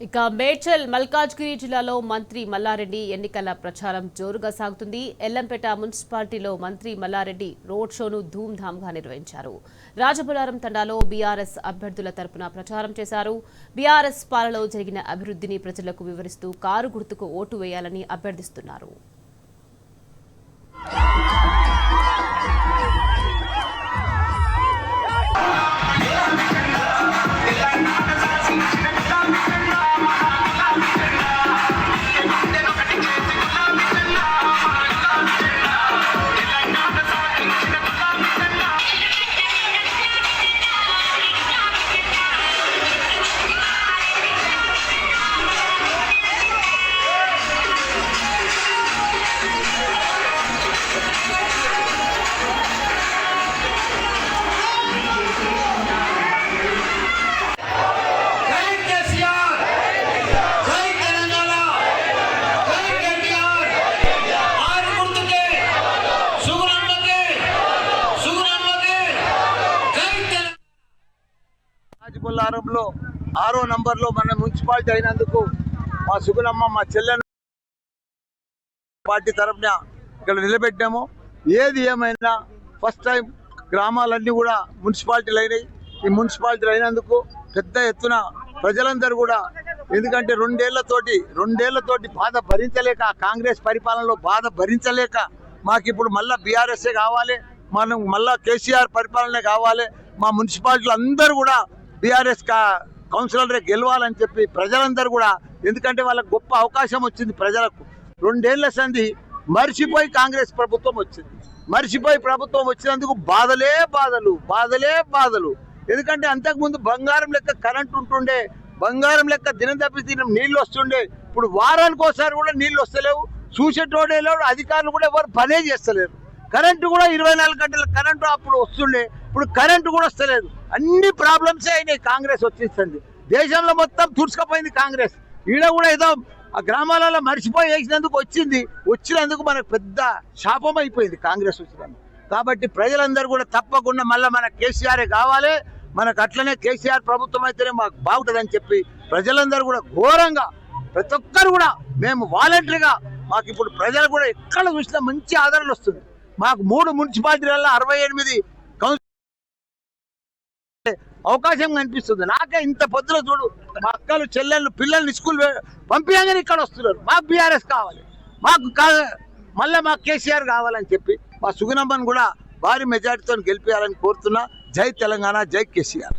ఇక మేడ్చల్ మల్కాజ్గిరి జిల్లాలో మంత్రి మల్లారెడ్డి ఎన్నికల ప్రచారం జోరుగా సాగుతుంది. ఎల్లంపేట మున్సిపాలిటీలో మంత్రి మల్లారెడ్డి రోడ్ షోను ధూమ్ధామ్గా నిర్వహించారు. రాజబులారం తండాలో బీఆర్ఎస్ అభ్యర్థుల తరపున ప్రచారం చేశారు. బీఆర్ఎస్ పాలనలో జరిగిన అభివృద్ధిని ప్రజలకు వివరిస్తూ కారు గుర్తుకు ఓటు వేయాలని అభ్యర్థిస్తున్నారు. రాజబుల్లారంలో 6వ నంబర్లో మన మున్సిపాలిటీ అయినందుకు మా సుగుణమ్మ మా చెల్లెను పార్టీ తరఫున ఇక్కడ నిలబెట్టాము. ఏది ఏమైనా ఫస్ట్ టైం గ్రామాలన్నీ కూడా మున్సిపాలిటీలు అయినాయి. ఈ మున్సిపాలిటీలు అయినందుకు పెద్ద ఎత్తున ప్రజలందరూ కూడా, ఎందుకంటే రెండేళ్లతోటి బాధ భరించలేక, కాంగ్రెస్ పరిపాలనలో బాధ భరించలేక మాకు ఇప్పుడు మళ్ళీ బీఆర్ఎస్ఏ కావాలి, మనం మళ్ళీ కేసీఆర్ పరిపాలనే కావాలి, మా మున్సిపాలిటీలు అందరూ కూడా బీఆర్ఎస్ కౌన్సిలరే గెలవాలని చెప్పి ప్రజలందరూ కూడా, ఎందుకంటే వాళ్ళకి గొప్ప అవకాశం వచ్చింది. ప్రజలకు 2 ఏళ్ల సంధి మర్చిపోయి కాంగ్రెస్ ప్రభుత్వం వచ్చింది. మర్చిపోయి ప్రభుత్వం వచ్చినందుకు బాధలే బాధలు. ఎందుకంటే అంతకుముందు బంగారం లెక్క కరెంట్ ఉంటుండే, బంగారం లెక్క దినం తప్పి దినం నీళ్లు వస్తుండే. ఇప్పుడు వారానికి ఒకసారి కూడా నీళ్లు వస్తలేవు. చూసేటోడేలో అధికారులు కూడా ఎవరు పనే చేస్తలేరు. కరెంటు కూడా 24 గంటల కరెంటు అప్పుడు వస్తుండే, ఇప్పుడు కరెంటు కూడా వస్తలేదు. అన్ని ప్రాబ్లమ్సే అయినాయి కాంగ్రెస్ వచ్చేస్తుంది. దేశంలో మొత్తం తుడుచుకపోయింది కాంగ్రెస్. ఈడ కూడా ఏదో ఆ గ్రామాలలో మర్చిపోయి వచ్చినందుకు మనకు పెద్ద శాపం అయిపోయింది కాంగ్రెస్ వచ్చినందుకు. కాబట్టి ప్రజలందరూ కూడా తప్పకుండా మళ్ళీ మన కేసీఆరే కావాలి, మనకు అట్లనే కేసీఆర్ ప్రభుత్వం అయితేనే మాకు బాగుంటుందని చెప్పి ప్రజలందరూ కూడా ఘోరంగా, ప్రతి ఒక్కరు కూడా మేము వాలంటరీగా, మాకు ఇప్పుడు ప్రజలు కూడా ఎక్కడ చూసినా మంచి ఆదరణ వస్తుంది. మాకు 3 మున్సిపాలిటీలలో 68 అవకాశం కనిపిస్తుంది. నాకే ఇంత పొద్దున చూడు, మా అక్కలు చెల్లెళ్ళు పిల్లల్ని స్కూల్ పంపించగానే ఇక్కడ వస్తున్నారు. మాకు బీఆర్ఎస్ కావాలి, మళ్ళీ మాకు కేసీఆర్ కావాలని చెప్పి మా సుగుణమ్మను కూడా భారీ మెజార్టీతో గెలిపించాలని కోరుతున్నా. జై తెలంగాణ, జై కేసీఆర్.